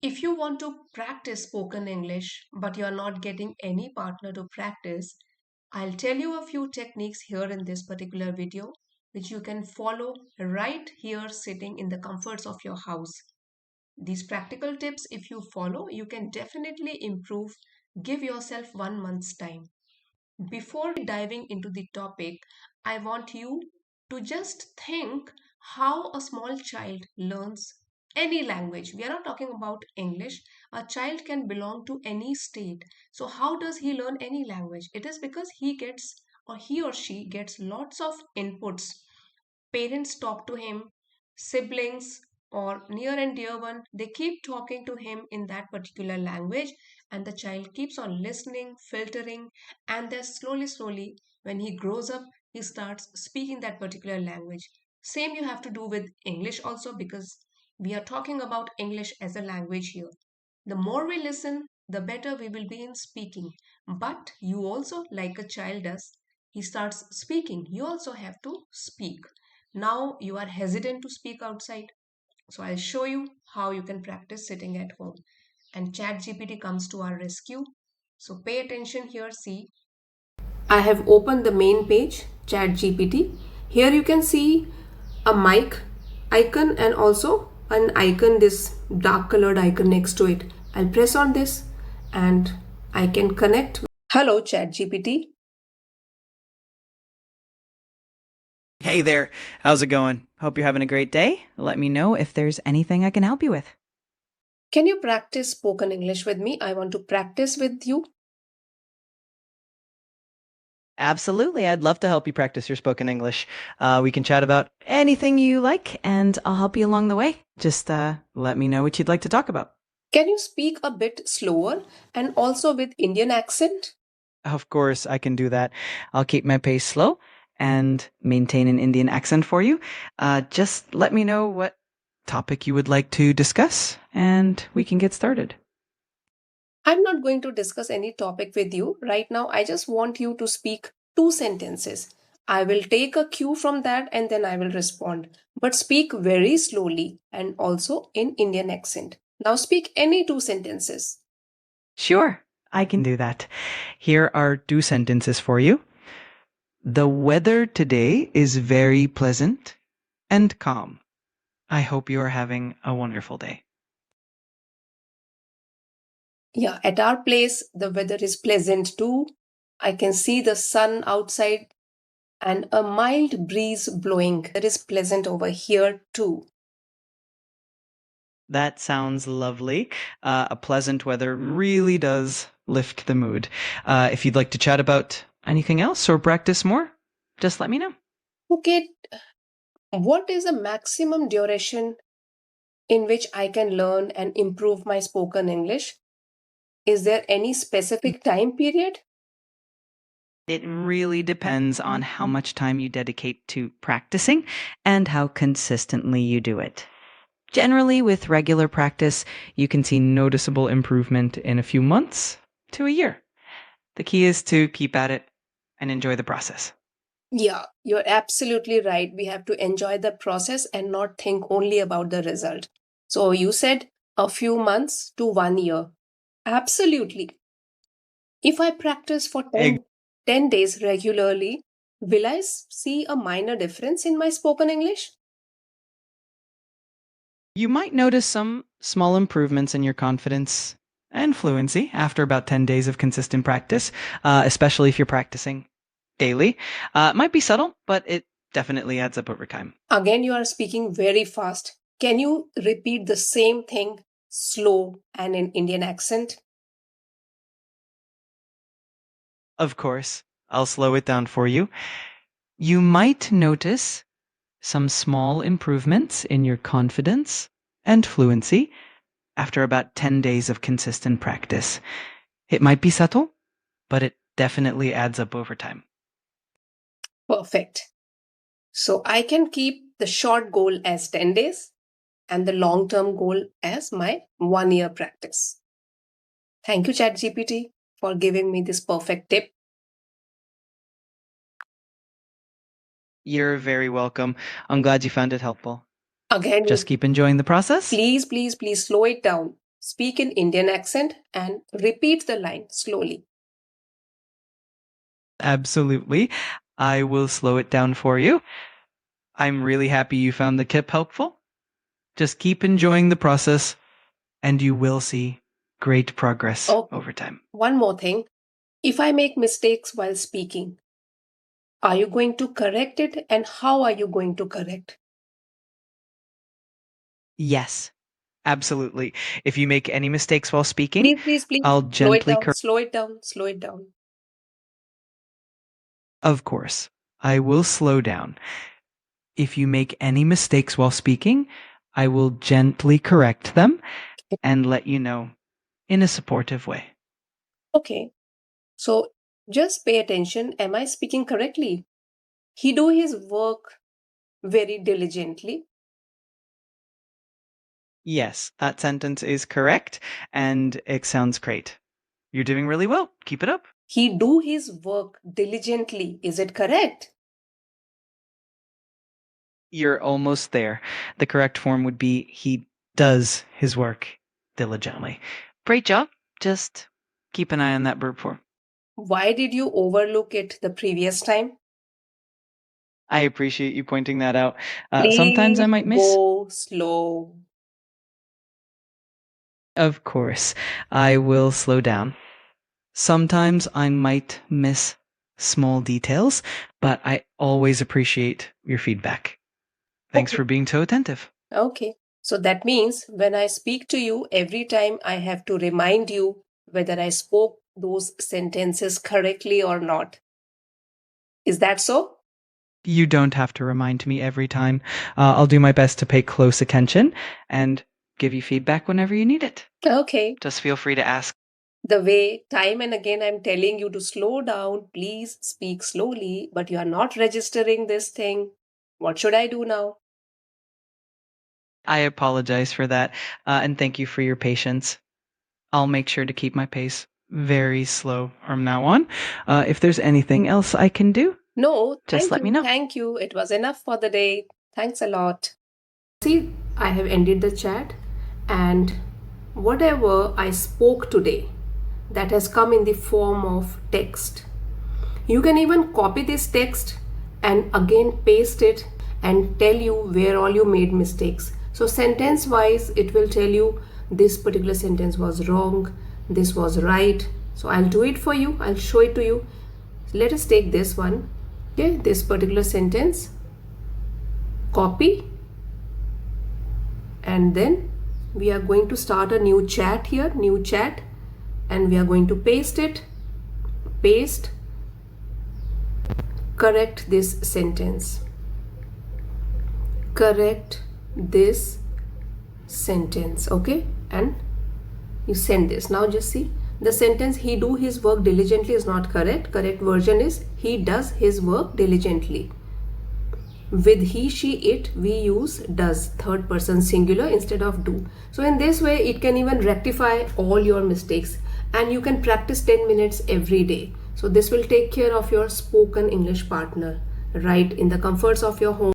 If you want to practice spoken English but you're not getting any partner to practice, I'll tell you a few techniques here in this particular video which you can follow right here sitting in the comforts of your house. These practical tips, if you follow, you can definitely improve. Give yourself 1 month's time. Before diving into the topic, I want you to just think how a small child learns any language. We are not talking about English. A child can belong to any state. So, how does he learn any language? It is because he gets or he or she gets lots of inputs. Parents talk to him, siblings or near and dear one, they keep talking to him in that particular language, and the child keeps on listening, filtering, and then slowly, when he grows up, he starts speaking that particular language. Same you have to do with English also, because we are talking about English as a language here. The more we listen, the better we will be in speaking. But you also, like a child does, he starts speaking. You also have to speak. Now you are hesitant to speak outside. So I'll show you how you can practice sitting at home. And ChatGPT comes to our rescue. So pay attention here. See, I have opened the main page, ChatGPT. Here you can see a mic icon and also an icon, this dark colored icon next to it. I'll press on this and I can connect. Hello, ChatGPT. Hey there, how's it going? Hope you're having a great day. Let me know if there's anything I can help you with. Can you practice spoken English with me? I want to practice with you. Absolutely, I'd love to help you practice your spoken English. We can chat about anything you like, and I'll help you along the way. Just let me know what you'd like to talk about. Can you speak a bit slower and also with Indian accent? Of course, I can do that. I'll keep my pace slow and maintain an Indian accent for you. Just let me know what topic you would like to discuss, and we can get started. I'm not going to discuss any topic with you right now. I just want you to speak two sentences. I will take a cue from that and then I will respond. But speak very slowly and also in Indian accent. Now speak any two sentences. Sure, I can do that. Here are two sentences for you. The weather today is very pleasant and calm. I hope you are having a wonderful day. Yeah, at our place, the weather is pleasant too. I can see the sun outside and a mild breeze blowing. That is pleasant over here too. That sounds lovely. A pleasant weather really does lift the mood. If you'd like to chat about anything else or practice more, just let me know. Okay, what is the maximum duration in which I can learn and improve my spoken English? Is there any specific time period? It really depends on how much time you dedicate to practicing and how consistently you do it. Generally, with regular practice, you can see noticeable improvement in a few months to a year. The key is to keep at it and enjoy the process. Yeah, you're absolutely right. We have to enjoy the process and not think only about the result. So you said a few months to 1 year. Absolutely. If I practice for Ex- 10 days regularly, will I see a minor difference in my spoken English? You might notice some small improvements in your confidence and fluency after about 10 days of consistent practice, especially if you're practicing daily. It might be subtle, but it definitely adds up over time. Again, you are speaking very fast. Can you repeat the same thing slow and in Indian accent? Of course, I'll slow it down for you. You might notice some small improvements in your confidence and fluency after about 10 days of consistent practice. It might be subtle, but it definitely adds up over time. Perfect. So I can keep the short goal as 10 days and the long term goal as my 1 year practice. Thank you, ChatGPT, for giving me this perfect tip. You're very welcome. I'm glad you found it helpful. Again, Just keep enjoying the process. please slow it down. speak in Indian accent and repeat the line slowly. Absolutely. I will slow it down for you. I'm really happy you found the tip helpful. Just keep enjoying the process, and you will see great progress Okay. over time. One more thing. If I make mistakes while speaking, are you going to correct it and how are you going to correct? Yes, absolutely. If you make any mistakes while speaking, Please, I'll slow it gently down, correct. slow it down, slow it down. Of course, I will slow down. If you make any mistakes while speaking, I will gently correct them and let you know in a supportive way. Okay, so just pay attention. Am I speaking correctly? He do his work very diligently. Yes, that sentence is correct, and it sounds great. You're doing really well. Keep it up. He do his work diligently. Is it correct? You're almost there. The correct form would be he does his work diligently. Great job. Just keep an eye on that verb form. Why did you overlook it the previous time? I appreciate you pointing that out. Sometimes I Please might miss. go slow. Of course, I will slow down. Sometimes I might miss small details, but I always appreciate your feedback. Thanks Okay. for being so attentive. Okay. So that means when I speak to you, every time I have to remind you whether I spoke those sentences correctly or not. Is that so? You don't have to remind me every time. I'll do my best to pay close attention and give you feedback whenever you need it. Okay. Just feel free to ask. The way time and again I'm telling you to slow down, please speak slowly, but you are not registering this thing. What should I do now? I apologize for that, and thank you for your patience. I'll make sure to keep my pace very slow from now on. If there's anything else I can do, No, just let me know. Thank you. It was enough for the day. Thanks a lot. See, I have ended the chat, and whatever I spoke today, that has come in the form of text. You can even copy this text and again paste it and tell you where all you made mistakes. So sentence wise, it will tell you this particular sentence was wrong, this was right. So I'll do it for you. I'll show it to you. Let us take this one. Okay, this particular sentence, copy, and then we are going to start a new chat here, new chat, and we are going to paste it, paste, correct this sentence, correct this sentence, okay, and you send this. Now just see, the sentence he do his work diligently is not correct. Correct version is he does his work diligently. With he, she, it, we use does, third person singular instead of do. So in this way it can even rectify all your mistakes, and you can practice 10 minutes every day. So this will take care of your spoken English partner right in the comforts of your home.